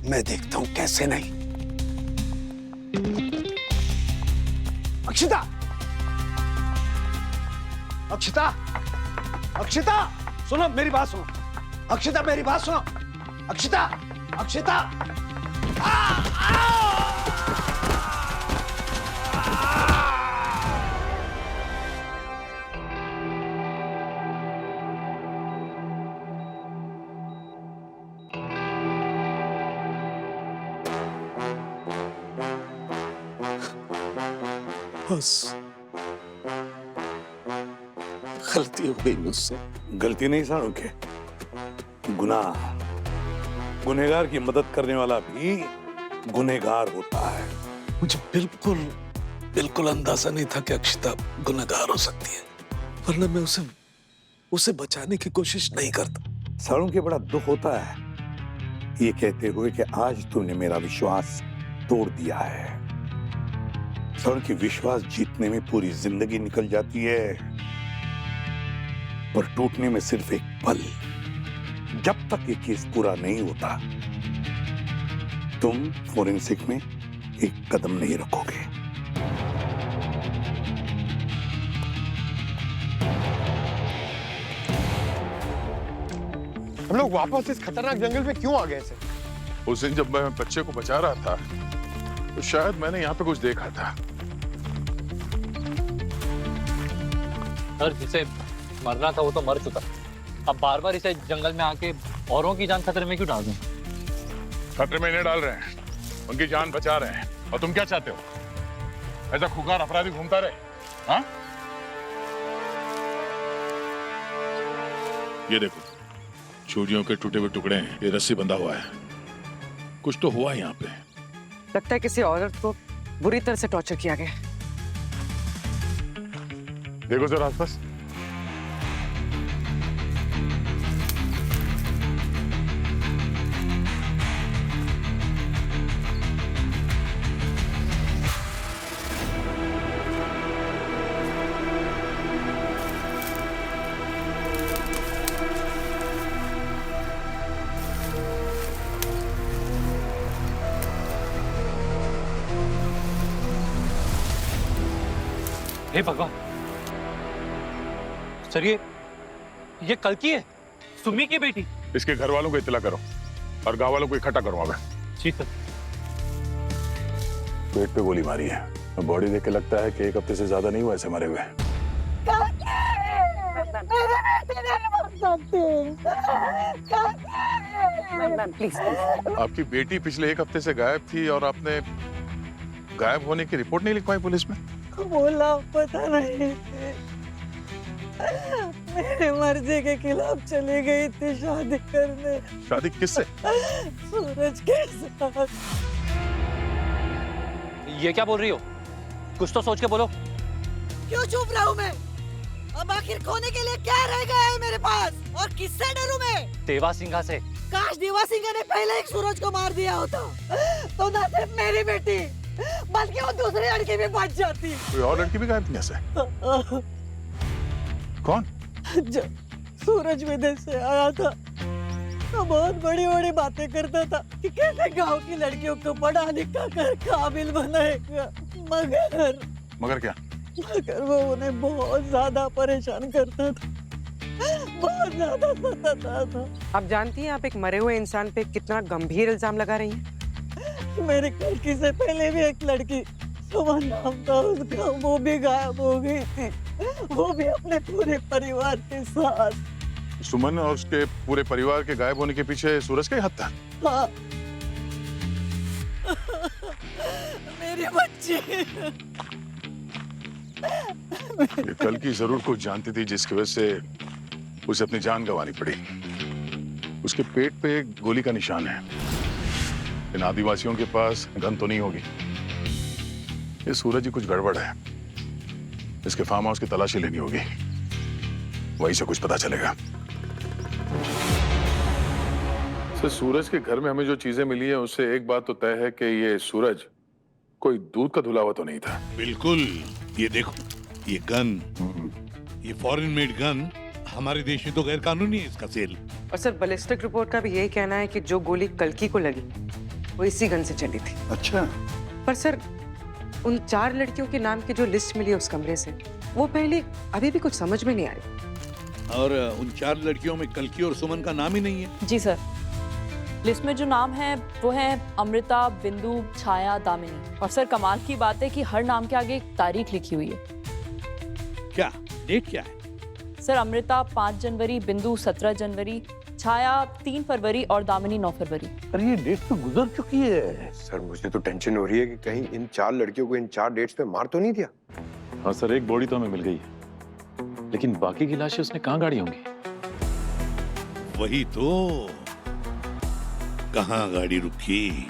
मैं देखता हूं कैसे नहीं। अक्षिता, अक्षिता, अक्षिता, सुनो मेरी बात सुनो। अक्षिता मेरी बात सुनो। अक्षिता, अक्षिता। बस गलती हो गई मुझसे। गलती नहीं साळुंखे, गुनाह। गुनहगार की मदद करने वाला भी गुनहगार होता है। मुझे बिल्कुल बिल्कुल अंदाजा नहीं था कि अक्षिता गुनहगार हो सकती है, वरना मैं उसे बचाने की कोशिश नहीं करता। साळुंखे, बड़ा दुख होता है ये कहते हुए कि आज तूने मेरा विश्वास तोड़ दिया है। साळुंखे, विश्वास जीतने में पूरी जिंदगी निकल जाती है, पर टूटने में सिर्फ एक पल। जब तक ये केस पूरा नहीं होता, तुम फोरेंसिक में एक कदम नहीं रखोगे। हम लोग वापस इस खतरनाक जंगल में क्यों आ गए थे? उस दिन जब मैं बच्चे को बचा रहा था, तो शायद मैंने यहाँ पे कुछ देखा था। सर, जिसे मरना था वो तो मर चुका। अब बार बार इसे जंगल में आके औरों की जान खतरे में क्यों डाल दूं? खतरे में नहीं डाल रहे हैं, उनकी जान बचा रहे हैं। और तुम क्या चाहते हो? ऐसा खुगार अपराधी घूमता रहे? हाँ? ये देखो, चूड़ियों के टूटे हुए टुकड़े हैं, ये रस्सी बंधा हुआ है। कुछ तो हुआ यहाँ पे। लगता है किसी औरत को बुरी तरह से टॉर्चर किया गया। देखो जरा आसपास। हे भगवान सर, ये कल की है, सुमी की बेटी। इसके घर वालों को इत्तला करो और गांव वालों को इकट्ठा करो। मैं जी सर। पेट पे गोली मारी है, बॉडी देख के लगता है कि 1 हफ्ते से ज्यादा नहीं हुआ ऐसे मरे हुए। प्लीज आपकी बेटी पिछले 1 हफ्ते से गायब थी और आपने गायब होने की रिपोर्ट नहीं लिखवाई पुलिस में? बोला पता नहीं, मेरे मर्जी के खिलाफ चली गई थी शादी करने। शादी किससे? सूरज के साथ। ये क्या बोल रही हो? कुछ तो सोच के बोलो। क्यों चुप रहा हूँ मैं? अब आखिर खोने के लिए क्या रह गया है मेरे पास, और किससे डरूं मैं? देवा सिंघा से। काश देवा सिंह ने पहले एक सूरज को मार दिया होता तो ना सिर्फ मेरी बेटी बल्कि वो दूसरी लड़की भी बच जाती। कोई और लड़की भी गायब थी ऐसे? कौन? जो सूरज विदेश से आया था तो बहुत बड़ी बड़ी बातें करता था कि कैसे गांव की लड़कियों को पढ़ा लिखा कर काबिल बनाएगा, मगर क्या? मगर वो उन्हें बहुत ज्यादा परेशान करता था, बहुत ज्यादा सताता था। आप जानती हैं आप एक मरे हुए इंसान पे कितना गंभीर इल्जाम लगा रही हैं? मेरी कलकी से पहले भी एक लड़की सुमन नाम था उसका, वो भी गायब हो गई थी, वो भी अपने पूरे परिवार के साथ। सुमन और उसके पूरे परिवार के गायब होने के पीछे सूरज का ही हाथ था? हाँ। मेरी बच्ची। ये कल की जरूर कुछ जानती थी जिसकी वजह से उसे अपनी जान गंवानी पड़ी। उसके पेट पे एक गोली का निशान है। इन आदिवासियों के पास गन तो नहीं होगी। ये सूरज ही कुछ गड़बड़ है। इसके फार्म हाउस की तलाशी लेनी होगी, वहीं से कुछ पता चलेगा। सर, सूरज के घर में हमें जो चीजें मिली है उससे एक बात तो तय है कि ये सूरज कोई दूध का धुला हुआ तो नहीं था। बिल्कुल। ये देखो, ये गन, ये फॉरेन मेड गन हमारे देश में तो गैर कानूनी है इसका सेल। और सर बैलिस्टिक रिपोर्ट का भी यही कहना है कि जो गोली कल्की को लगी वो इसी गन से चली थी। अच्छा। पर सर उन 4 लड़कियों के नाम की जो लिस्ट मिली उस कमरे से, वो पहले अभी भी कुछ समझ में नहीं आ रही। और उन 4 लड़कियों में कल्की और सुमन का नाम ही नहीं है। जी सर, लिस्ट में जो नाम है वो है अमृता, बिंदु, छाया, दामिनी। और सर कमाल की बात है कि हर नाम के आगे एक तारीख लिखी हुई है। क्या डेट क्या है? सर अमृता 5 जनवरी, बिंदु 17 जनवरी, छाया 3 फरवरी और दामिनी 9 फरवरी। अरे ये डेट तो गुजर चुकी है। सर मुझे तो टेंशन हो रही है कि कहीं इन 4 लड़कियों को इन 4 डेट्स पे मार तो नहीं दिया। हाँ सर, एक बॉडी तो हमें मिल गई है, लेकिन बाकी की लाशें उसने कहाँ गाड़ी होंगी? वही तो, कहाँ गाड़ी रुकी?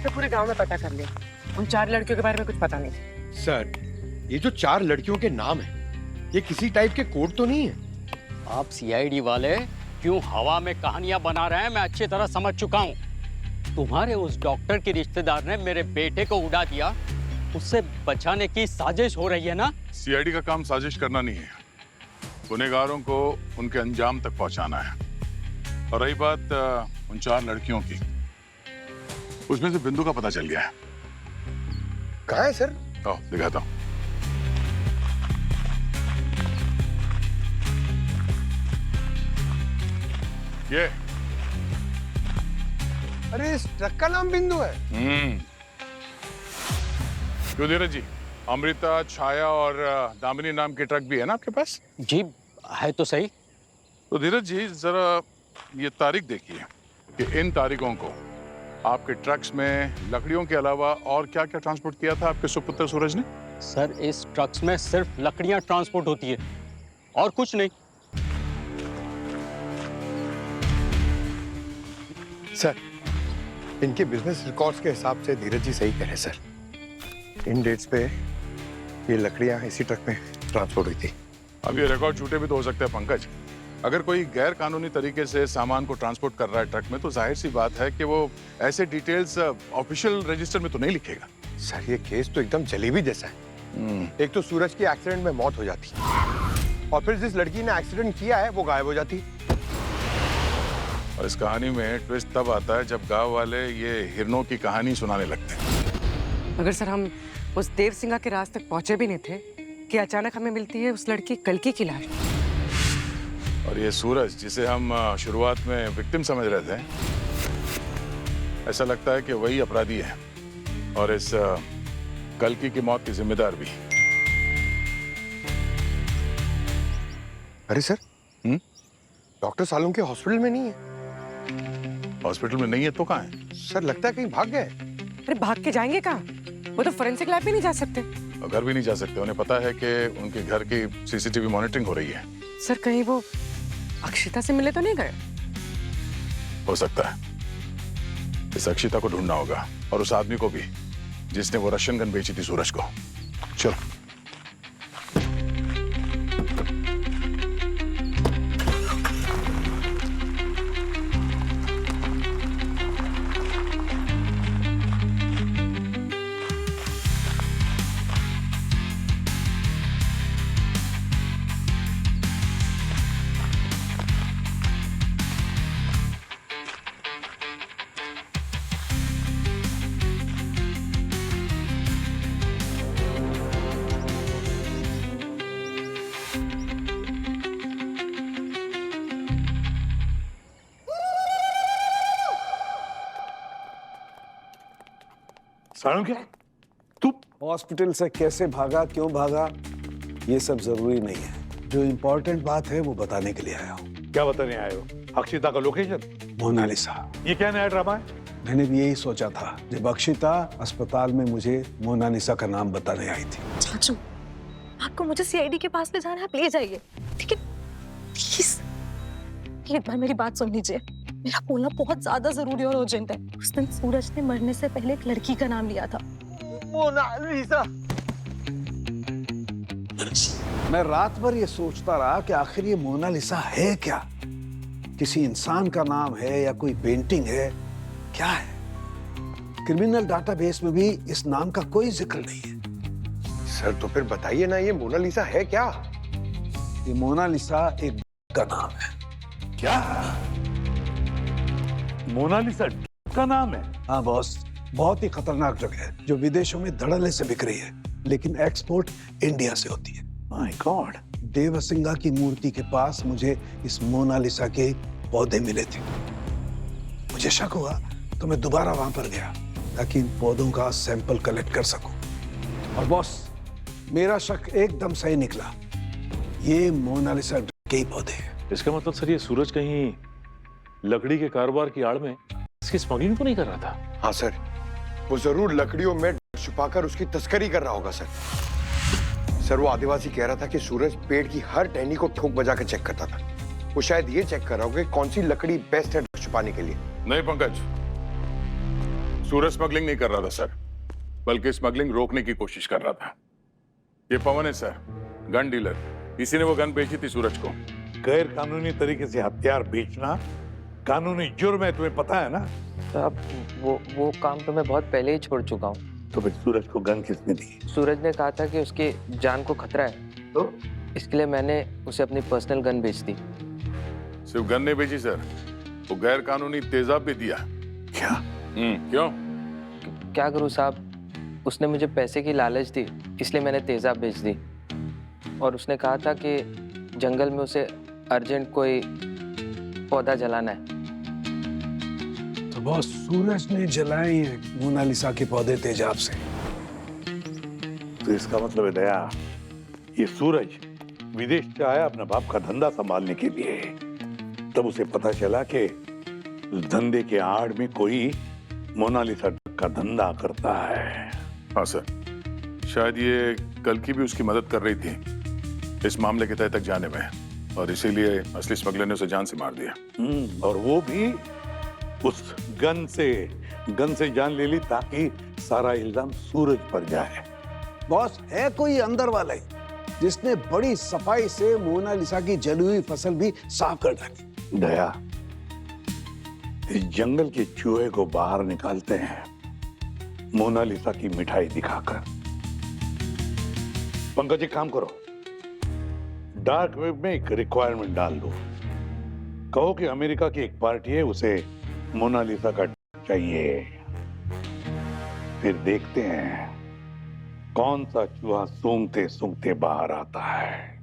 तो पूरे गांव में पता कर लिया, उन 4 लड़कियों के बारे में कुछ पता नहीं। सर, ये जो 4 लड़कियों के नाम है, ये किसी टाइप के कोड तो नहीं है? आप सीआईडी वाले क्यों हवा में कहानियां बना रहे हैं, मैं अच्छी तरह समझ चुका हूँ। तुम्हारे उस डॉक्टर के रिश्तेदार ने मेरे बेटे को उड़ा दिया, उससे बचाने की साजिश हो रही है ना? सीआईडी का काम साजिश करना नहीं है, गुनहगारों को उनके अंजाम तक पहुंचाना है। और रही बात उन 4 लड़कियों की, उसमें से बिंदु का पता चल गया है। कहाँ है सर? आओ दिखाता हूँ। ये अरे इस ट्रक का नाम बिंदु है। क्यों धीरज जी, अमृता, छाया और दामिनी नाम की ट्रक भी है ना आपके पास? जी है तो सही। तो धीरज जी जरा ये तारीख देखिए कि इन तारीखों को आपके ट्रक्स में लकड़ियों के अलावा और क्या क्या ट्रांसपोर्ट किया था आपके सुपुत्र सूरज ने? सर इस ट्रक्स में सिर्फ लकड़ियां ट्रांसपोर्ट होती है और कुछ नहीं। सर, इनके बिजनेस रिकॉर्ड्स के हिसाब से धीरज जी सही कह रहे हैं सर। इन डेट्स पे ये लकड़ियां इसी ट्रक में ट्रांसपोर्ट हुई थी। अब ये रिकॉर्ड झूठे भी तो हो सकते हैं पंकज। अगर कोई गैर कानूनी तरीके से सामान को ट्रांसपोर्ट कर रहा है ट्रक में तो जाहिर सी बात है कि वो ऐसे डिटेल्स ऑफिशियल रजिस्टर में तो नहीं लिखेगा। सर ये केस तो एकदम जलेबी जैसा है। एक तो सूरज की एक्सीडेंट में मौत हो जाती और फिर जिस लड़की ने एक्सीडेंट किया है वो गायब हो जाती। और इस कहानी में ट्विस्ट तब आता है जब गांव वाले ये हिरनों की कहानी सुनाने लगते हैं। मगर सर हम उस देव सिंघा के राज तक पहुंचे भी नहीं थे कि अचानक हमें मिलती है उस लड़की कल्कि की लाश। और ये सूरज जिसे हम शुरुआत में विक्टिम समझ रहे थे, ऐसा लगता है कि वही अपराधी है और इस कल्कि की मौत की जिम्मेदार भी। अरे सर, डॉक्टर सालुंके हॉस्पिटल में नहीं है। हॉस्पिटल में नहीं है तो कहाँ है? सर लगता है कहीं भाग गए। अरे भाग के जाएंगे कहाँ? वो तो फोरेंसिक लैब भी नहीं जा सकते। घर भी नहीं जा सकते। उन्हें पता है कि उनके घर की सीसीटीवी मॉनिटरिंग हो रही है। सर कहीं वो अक्षिता से मिले तो नहीं गए? हो सकता है। इस अक्षिता को ढूंढना होगा और उस आदमी को भी जिसने वो रशियन गन बेची थी सूरज को। चलो। तू हॉस्पिटल से कैसे भागा, क्यों भागा, ये सब जरूरी नहीं है। जो इम्पोर्टेंट बात है वो बताने के लिए आया हूँ। क्या बताने आए हो? अक्षिता का लोकेशन? मोनालिसा। ये क्या नया ड्रामा है? मैंने भी यही सोचा था जब अक्षिता अस्पताल में मुझे मोनालिसा का नाम बताने आई थी। चाचू, आपको मुझे सीआईडी के पास ले जाना है, आप ले जाइए, ठीक है? प्लीज एक बार मेरी बात सुन लीजिए। मेरा बोलना बहुत ज्यादा जरूरी और अर्जेंट है। उस दिन सूरज ने मरने से पहले एक लड़की का नाम लिया था, मोनालिसा। मैं रात भर ये सोचता रहा कि आखिर ये मोनालिसा है क्या? किसी इंसान का नाम है या कोई पेंटिंग है, क्या है? क्रिमिनल डाटाबेस में भी इस नाम का कोई जिक्र नहीं है। सर तो फिर बताइए ना, ये मोनालिसा है क्या? ये मोनालिसा एक का नाम है। क्या? मोनालिसा का नाम है? हाँ बॉस, बहुत ही खतरनाक ड्रग है जो विदेशों में धड़ल्ले से बिक रही है, लेकिन एक्सपोर्ट इंडिया से होती है। My God. देव सिंघा की मूर्ति के पास मुझे इस मोनालिसा के पौधे मिले थे। मुझे शक हुआ तो मैं दोबारा वहां पर गया ताकि इन पौधों का सैंपल कलेक्ट कर सकूं। और बॉस, मेरा शक एकदम सही निकला। ये मोनालिसा के ही पौधे हैं। इसका मतलब सर ये सूरज कहीं लकड़ी के कारोबार की आड़ में इसकी स्मगलिंग तो नहीं कर रहा था? हाँ सर, वो जरूर लकड़ियों में छुपाकर उसकी तस्करी कर रहा होगा सर। सर वो आदिवासी कह रहा था कि सूरज पेड़ की हर टहनी को ठोक बजा कर चेक करता था। वो शायद ये चेक कर रहा होगा कि कौन सी लकड़ी बेस्ट है छुपाने के लिए। नहीं पंकज, सूरज स्मगलिंग नहीं कर रहा था सर, बल्कि स्मगलिंग रोकने की कोशिश कर रहा था। ये पवन है सर, गन डीलर। इसी ने वो गन बेची थी सूरज को। गैर कानूनी तरीके से हथियार बेचना कानूनी जुर्म है, तुम्हें पता है ना? साहब वो काम तो मैं बहुत पहले ही छोड़ चुका हूँ। तो फिर सूरज को गन किसने दी? सूरज ने कहा था कि उसकी जान को खतरा है, तो इसके लिए मैंने उसे अपनी पर्सनल गन बेच दी। सिर्फ गन नहीं बेची सर, वो गैर कानूनी तेजाब भी दिया। क्या? क्यों? क्या करूँ साहब, उसने मुझे पैसे की लालच दी, इसलिए मैंने तेजाब बेच दी। और उसने कहा था कि जंगल में उसे अर्जेंट कोई पौधा जलाना है। तो बॉस, सूरज ने जलाए हैं मोनालिसा के पौधे तेजाब से। तो इसका मतलब है दया, ये सूरज विदेश से आया अपने बाप का धंधा संभालने के लिए। तब उसे पता चला कि उस धंधे के आड़ में कोई मोनालिसा का धंधा करता है। हाँ सर, शायद ये कल्कि भी उसकी मदद कर रही थी इस मामले के तह तक जाने में, और इसीलिए असली स्मगलर ने उसे जान से मार दिया। और वो भी उस गन से जान ले ली ताकि सारा इल्जाम सूरज पर जाए। बॉस है कोई अंदर वाला ही जिसने बड़ी सफाई से मोनालिसा की जली हुई फसल भी साफ कर डाली। दया, इस जंगल के चूहे को बाहर निकालते हैं मोनालिसा की मिठाई दिखाकर। पंकज एक काम करो, डार्क वेब में एक रिक्वायरमेंट डाल दो, कहो कि अमेरिका की एक पार्टी है, उसे मोनालिसा का चाहिए। फिर देखते हैं कौन सा चूहा सूंघते सूंघते बाहर आता है।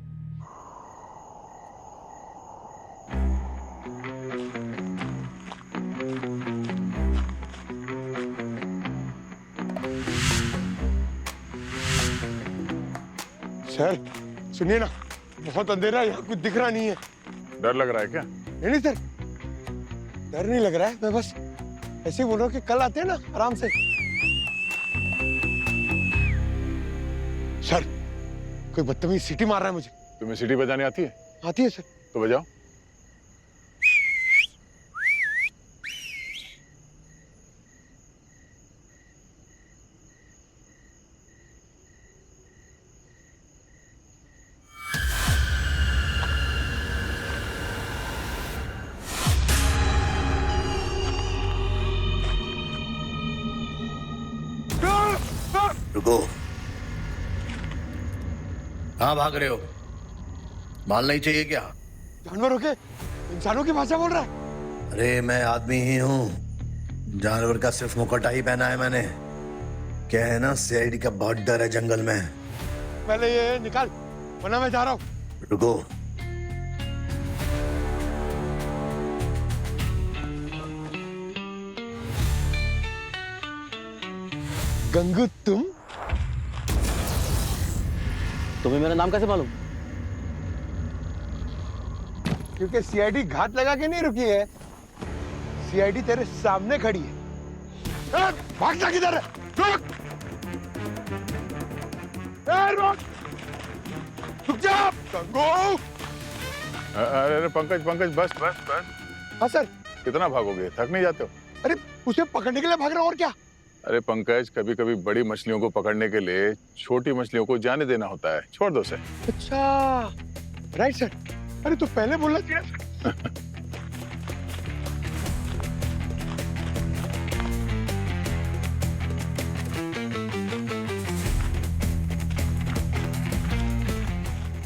सर सुनिए ना, बहुत अंधेरा है, यहाँ कुछ दिख रहा नहीं है। डर लग रहा है क्या? नहीं सर, डर नहीं लग रहा है, मैं बस ऐसे ही बोल रहा हूँ कि कल आते हैं ना आराम से। सर कोई बदतमीज सीटी मार रहा है मुझे। तुम्हें सीटी बजानी आती है? आती है सर। तो बजाओ। रुको, कहाँ भाग रहे हो? माल नहीं चाहिए क्या? जानवरों के इंसानों की भाषा बोल रहा है। अरे मैं आदमी ही हूँ, जानवर का सिर्फ मुकुटा ही पहना है मैंने। क्या है ना, सीआईडी का बहुत डर है जंगल में। पहले ये निकाल, वरना मैं जा रहा हूँ। रुको, गंगू तुम? तुम्हें मेरा नाम कैसे मालूम? क्योंकि सीआईडी घात लगा के नहीं रुकी है, सीआईडी तेरे सामने खड़ी है। भाग जा, किधर है? रुक! रुक! रुक जा! गंगू! अरे पंकज पंकज, बस बस बस। हाँ सर। कितना भागोगे, थक नहीं जाते हो? अरे उसे पकड़ने के लिए भाग रहा हूं, और क्या? अरे पंकज, कभी कभी बड़ी मछलियों को पकड़ने के लिए छोटी मछलियों को जाने देना होता है, छोड़ दो उसे। अच्छा, राइट सर। अरे तो पहले बोलना चाहिए।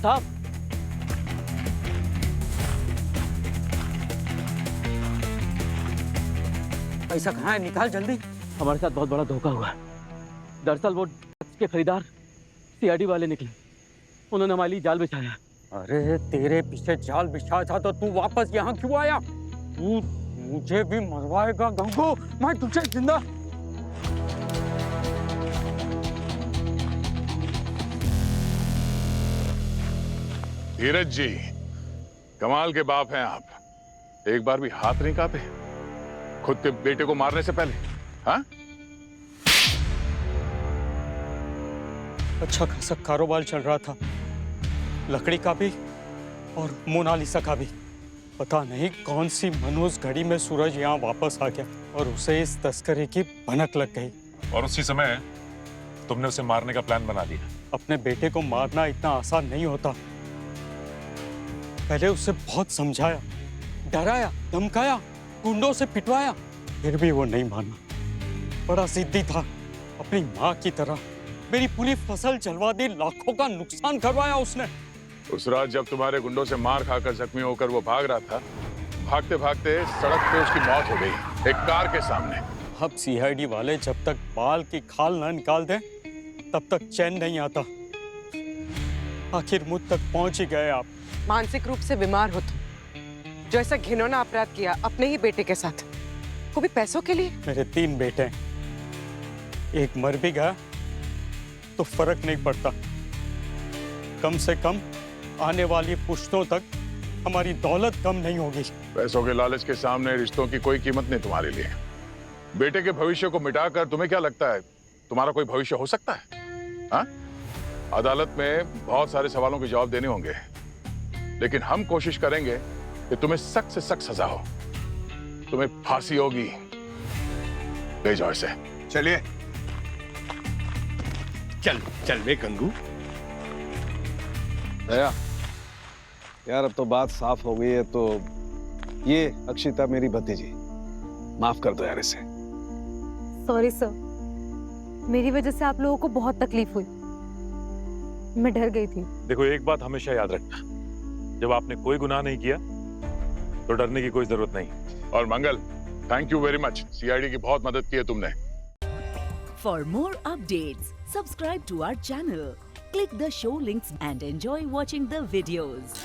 साहब, पैसा कहाँ है? निकाल जल्दी। हमारे साथ बहुत बड़ा धोखा हुआ है। दरअसल वो के खरीदार सीआईडी वाले निकले, उन्होंने हमारे लिए जाल बिछाया। अरे तेरे पीछे जाल बिछा था तो तू वापस यहाँ क्यों आया? तू मुझे भी मरवाएगा गंगू, मैं तुझे जिंदा। धीरज जी, कमाल के बाप हैं आप, एक बार भी हाथ नहीं कांपे खुद के बेटे को मारने से पहले। हाँ? अच्छा खासा कारोबार चल रहा था, लकड़ी का भी और मोनालिसा का भी। पता नहीं कौन सी मनोज घड़ी में सूरज यहाँ वापस आ गया और उसे इस तस्करी की भनक लग गई। और उसी समय तुमने उसे मारने का प्लान बना दिया। अपने बेटे को मारना इतना आसान नहीं होता। पहले उसे बहुत समझाया, डराया, धमकाया, गुंडों से पिटवाया, फिर भी वो नहीं माना। बड़ा जिद्दी था, अपनी माँ की तरह मेरी पूरी फसल जलवा दी, लाखों का नुकसान करवाया उसने। उस रात जब तुम्हारे गुंडों से मार खाकर जख्मी होकर वो भाग रहा था, भागते भागते सड़क पे उसकी मौत हो गई, एक कार के सामने। अब सीआईडी वाले जब तक बाल की खाल न निकाल दें तब तक चैन नहीं आता। आखिर मुझ तक पहुंच ही गए आप। मानसिक रूप से बीमार हो तुम, जो ऐसा घिनौना अपराध किया अपने ही बेटे के साथ, वो भी पैसों के लिए। मेरे 3 बेटे हैं, एक मर भी गया तो फर्क नहीं पड़ता। कम से कम आने वाली पुश्तों तक हमारी दौलत कम नहीं होगी। पैसों के लालच के सामने रिश्तों की कोई कीमत नहीं तुम्हारे लिए। बेटे के भविष्य को मिटाकर तुम्हें क्या लगता है तुम्हारा कोई भविष्य हो सकता है? हाँ? अदालत में बहुत सारे सवालों के जवाब देने होंगे, लेकिन हम कोशिश करेंगे कि तुम्हें सख्त से सख्त सजा हो। तुम्हें फांसी होगी। ले जाओ इसे। चलिए। चल चल वे गंगू। दया, यार अब तो बात साफ हो गई है, तो ये अक्षिता मेरी भतीजी, माफ कर दो यार इसे। सॉरी सर, मेरी वजह से आप लोगों को बहुत तकलीफ हुई, मैं डर गई थी। देखो एक बात हमेशा याद रखना, जब आपने कोई गुनाह नहीं किया तो डरने की कोई जरूरत नहीं। और Mangal, thank you very much, CID की बहुत मदद की है तुमने। For more updates, subscribe to our channel, click the show links and enjoy watching the videos.